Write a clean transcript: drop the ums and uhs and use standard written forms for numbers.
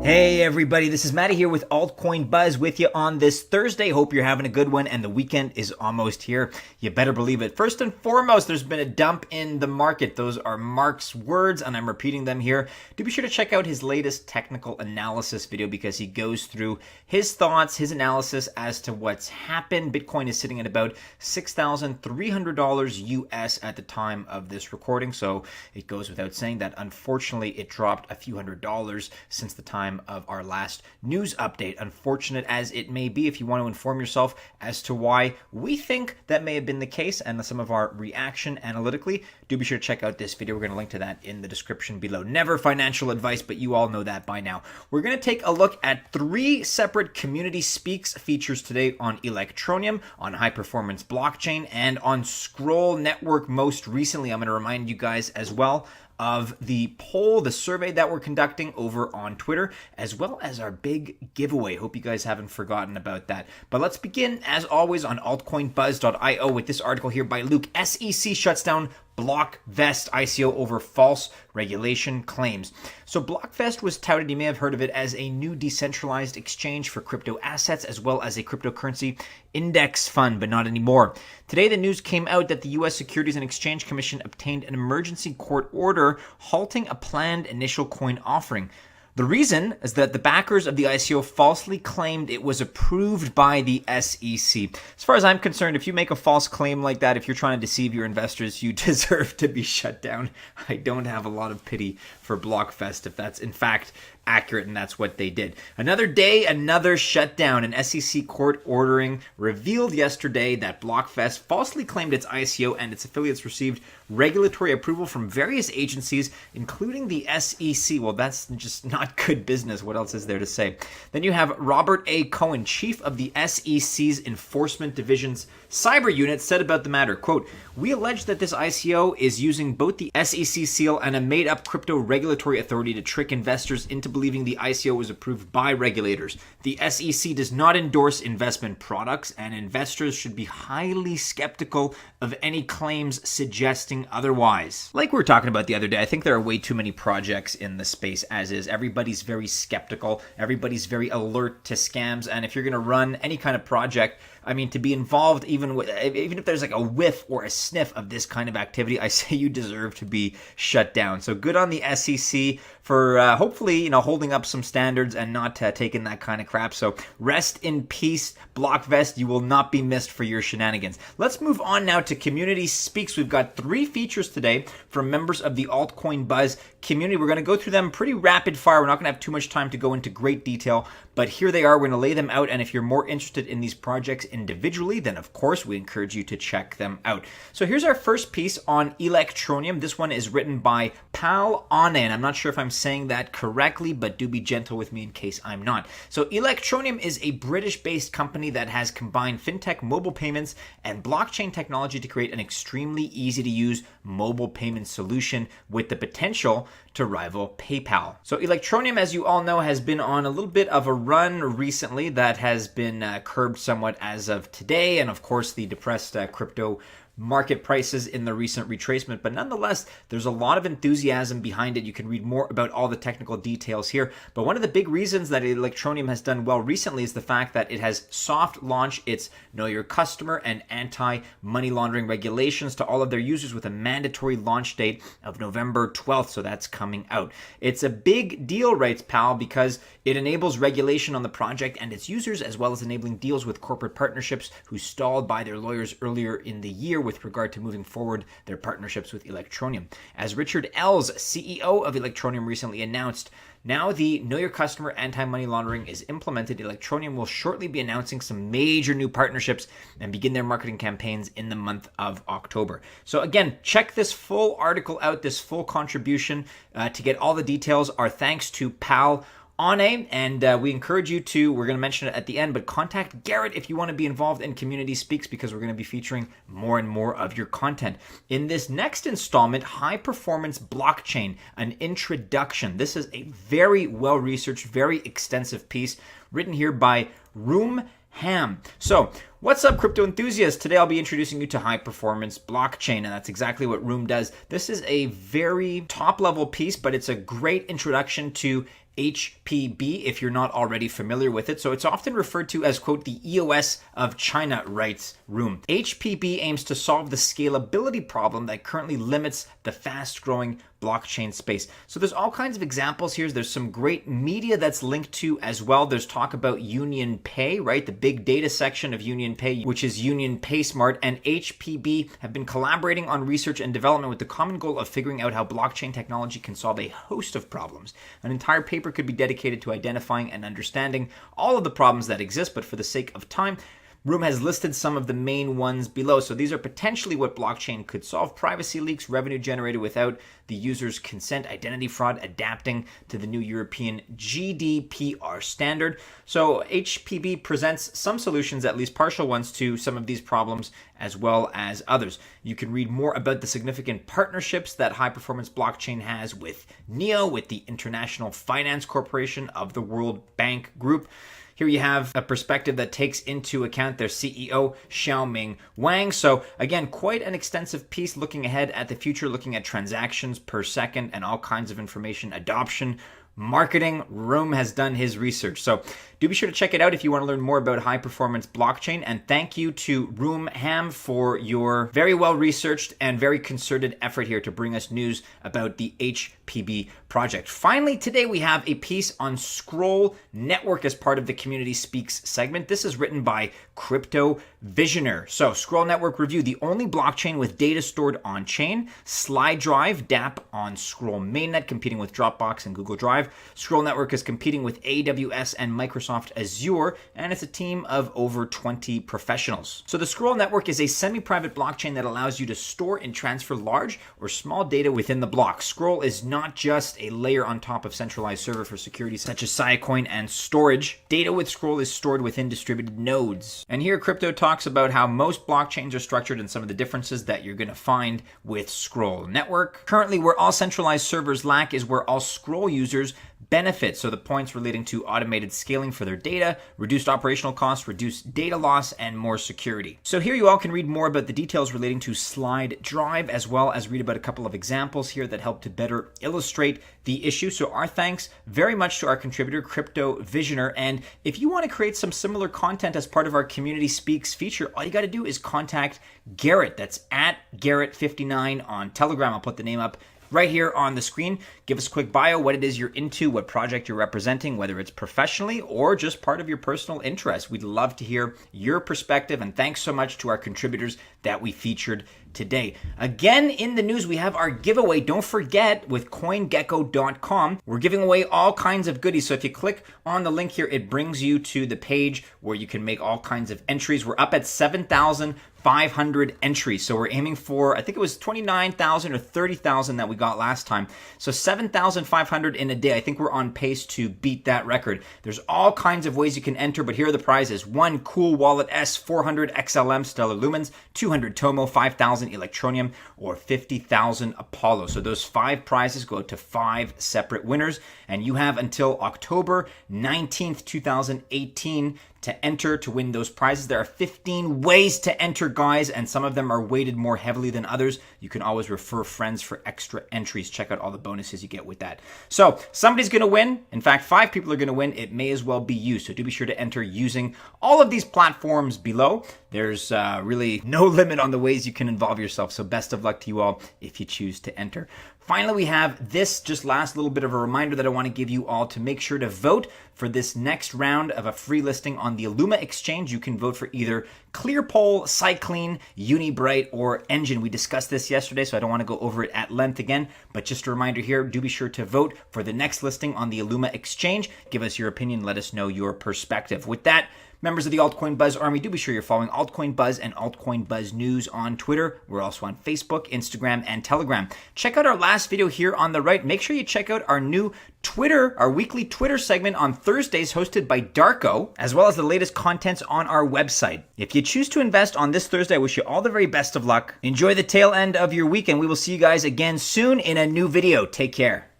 Hey everybody, this is Matty here with Altcoin Buzz with you on this Thursday. Hope you're having a good one and the weekend is almost here. You better believe it. First and foremost, there's been a dump in the market. Those are Mark's words and I'm repeating them here. Do be sure to check out his latest technical analysis video because he goes through his thoughts, his analysis as to what's happened. Bitcoin is sitting at about $6,300 US at the time of this recording. So it goes without saying that unfortunately it dropped a few $100s since the time of our last news update. Unfortunate as it may be, if you want to inform yourself as to why we think that may have been the case and some of our reaction analytically, do be sure to check out this video. We're going to link to that in the description below. Never financial advice, but you all know that by now. We're going to take a look at 3 separate community speaks features today on Electroneum, on high performance blockchain, and on Scroll Network most recently. I'm going to remind you guys as well of the poll, the survey that we're conducting over on Twitter, as well as our big giveaway. Hope you guys haven't forgotten about that. But let's begin, as always, on altcoinbuzz.io with this article here by Luke. SEC shuts down Blockvest ICO over false regulation claims. So Blockvest was touted, you may have heard of it, as a new decentralized exchange for crypto assets as well as a cryptocurrency index fund, but not anymore. Today the news came out that the U.S. Securities and Exchange Commission obtained an emergency court order halting a planned initial coin offering. The reason is that the backers of the ICO falsely claimed it was approved by the SEC. As far as I'm concerned, if you make a false claim like that, if you're trying to deceive your investors, you deserve to be shut down. I don't have a lot of pity for Blockvest if that's in fact accurate, and that's what they did. Another day, another shutdown. An SEC court ordering revealed yesterday that Blockvest falsely claimed its ICO and its affiliates received regulatory approval from various agencies, including the SEC. Well, that's just not good business. What else is there to say? Then you have Robert A. Cohen, chief of the SEC's Enforcement Division's cyber unit, said about the matter, quote, "We allege that this ICO is using both the SEC seal and a made-up crypto regulatory authority to trick investors into believing the ICO was approved by regulators. The SEC does not endorse investment products, and investors should be highly skeptical of any claims suggesting otherwise." Like we were talking about the other day, I think there are way too many projects in the space as is. Everybody's very skeptical. Everybody's very alert to scams. And if you're going to run any kind of project, I mean, to be involved even if there's like a whiff or a sniff of this kind of activity, I say you deserve to be shut down. So good on the SEC for hopefully, holding up some standards and not taking that kind of crap. So rest in peace, Blockvest. You will not be missed for your shenanigans. Let's move on now to Community Speaks. We've got 3 features today from members of the Altcoin Buzz community. We're going to go through them pretty rapid fire. We're not going to have too much time to go into great detail, but here they are. We're going to lay them out. And if you're more interested in these projects individually, then of course we encourage you to check them out. So here's our first piece on Electroneum. This one is written by Pal One, and I'm not sure if I'm saying that correctly, but do be gentle with me in case I'm not. So Electroneum is a British-based company that has combined fintech, mobile payments, and blockchain technology to create an extremely easy-to-use mobile payment solution with the potential to rival PayPal. So Electroneum, as you all know, has been on a little bit of a run recently that has been curbed somewhat as of today, and of course the depressed crypto market prices in the recent retracement, but nonetheless, there's a lot of enthusiasm behind it. You can read more about all the technical details here, but one of the big reasons that Electroneum has done well recently is the fact that it has soft launched its Know Your Customer and anti-money laundering regulations to all of their users with a mandatory launch date of November 12th, so that's coming out. It's a big deal, writes Pal, because it enables regulation on the project and its users, as well as enabling deals with corporate partnerships who stalled by their lawyers earlier in the year with regard to moving forward their partnerships with Electroneum. As Richard Ells, CEO of Electroneum, recently announced, now the Know Your Customer anti-money laundering is implemented. Electroneum will shortly be announcing some major new partnerships and begin their marketing campaigns in the month of October. So again, check this full article out, this full contribution to get all the details. Our thanks to Pal One, and we encourage you to, we're going to mention it at the end, but contact Garrett if you want to be involved in Community Speaks, because we're going to be featuring more and more of your content. In this next installment, High Performance Blockchain, an introduction. This is a very well-researched, very extensive piece written here by Room Ham. So What's up, crypto enthusiasts? Today I'll be introducing you to high performance blockchain, and that's exactly what Room does. This is a very top level piece, but it's a great introduction to HPB if you're not already familiar with it. So it's often referred to as, quote, the EOS of China, writes Room. HPB aims to solve the scalability problem that currently limits the fast growing blockchain space. So there's all kinds of examples here. There's some great media that's linked to as well. There's talk about Union Pay, right? The big data section of Union Pay, which is Union Pay Smart, and HPB have been collaborating on research and development with the common goal of figuring out how blockchain technology can solve a host of problems. An entire paper could be dedicated to identifying and understanding all of the problems that exist, but for the sake of time, Room has listed some of the main ones below. So these are potentially what blockchain could solve: privacy leaks, revenue generated without the user's consent, identity fraud, adapting to the new European GDPR standard. So HPB presents some solutions, at least partial ones, to some of these problems as well as others. You can read more about the significant partnerships that high performance blockchain has with NEO, with the International Finance Corporation of the World Bank Group. Here you have a perspective that takes into account their CEO, Xiaoming Wang. So again, quite an extensive piece looking ahead at the future, looking at transactions per second and all kinds of information, adoption, marketing. Room has done his research. So do be sure to check it out if you want to learn more about high performance blockchain. And thank you to Room Ham for your very well researched and very concerted effort here to bring us news about the HPB project. Finally, today we have a piece on Scroll Network as part of the Community Speaks segment. This is written by Crypto Visioner. So Scroll Network review: the only blockchain with data stored on chain. Slide Drive dApp on Scroll mainnet, competing with Dropbox and Google Drive. Scroll Network is competing with AWS and Microsoft Azure, and it's a team of over 20 professionals. So the Scroll Network is a semi-private blockchain that allows you to store and transfer large or small data within the block. Scroll is not just a layer on top of centralized server for security such as Siacoin and storage. Data with Scroll is stored within distributed nodes. And here Crypto talks about how most blockchains are structured and some of the differences that you're going to find with Scroll Network. Currently, where all centralized servers lack is where all Scroll users benefit. So the points relating to automated scaling for their data, reduced operational costs, reduced data loss, and more security. So here you all can read more about the details relating to Slide Drive, as well as read about a couple of examples here that help to better illustrate the issue. So our thanks very much to our contributor, Crypto Visioner. And if you want to create some similar content as part of our Community Speaks feature, all you got to do is contact Garrett. That's at Garrett59 on Telegram. I'll put the name up right here on the screen. Give us a quick bio, what it is you're into, what project you're representing, whether it's professionally or just part of your personal interest. We'd love to hear your perspective, and thanks so much to our contributors that we featured today. Again, in the news, we have our giveaway. Don't forget, with CoinGecko.com, we're giving away all kinds of goodies. So if you click on the link here, it brings you to the page where you can make all kinds of entries. We're up at 7,500 entries. So we're aiming for, I think it was 29,000 or 30,000 that we got last time. So 7,500 in a day. I think we're on pace to beat that record. There's all kinds of ways you can enter, but here are the prizes. 1 Cool Wallet S, 400 XLM Stellar Lumens, 200 Tomo, 5,000 Electronium, or 50,000 Apollo. So those 5 prizes go to 5 separate winners, and you have until October 19th, 2018 to enter to win those prizes. There are 15 ways to enter, guys, and some of them are weighted more heavily than others. You can always refer friends for extra entries. Check out all the bonuses you get with that. So somebody's going to win. In fact, 5 people are going to win. It may as well be you. So do be sure to enter using all of these platforms below. There's really no limit on the ways you can involve yourself. So best of luck to you all if you choose to enter. Finally, we have this just last little bit of a reminder that I want to give you all to make sure to vote for this next round of a free listing on the Illuma exchange. You can vote for either ClearPoll, Cyclean, Unibright, or Engine. We discussed this yesterday, so I don't want to go over it at length again, but just a reminder here, do be sure to vote for the next listing on the Illuma exchange. Give us your opinion, let us know your perspective. With that, members of the Altcoin Buzz Army, do be sure you're following Altcoin Buzz and Altcoin Buzz News on Twitter. We're also on Facebook, Instagram, and Telegram. Check out our last video here on the right. Make sure you check out our new Twitter, our weekly Twitter segment on Thursdays hosted by Darko, as well as the latest contents on our website. If you choose to invest on this Thursday, I wish you all the very best of luck. Enjoy the tail end of your week, and we will see you guys again soon in a new video. Take care.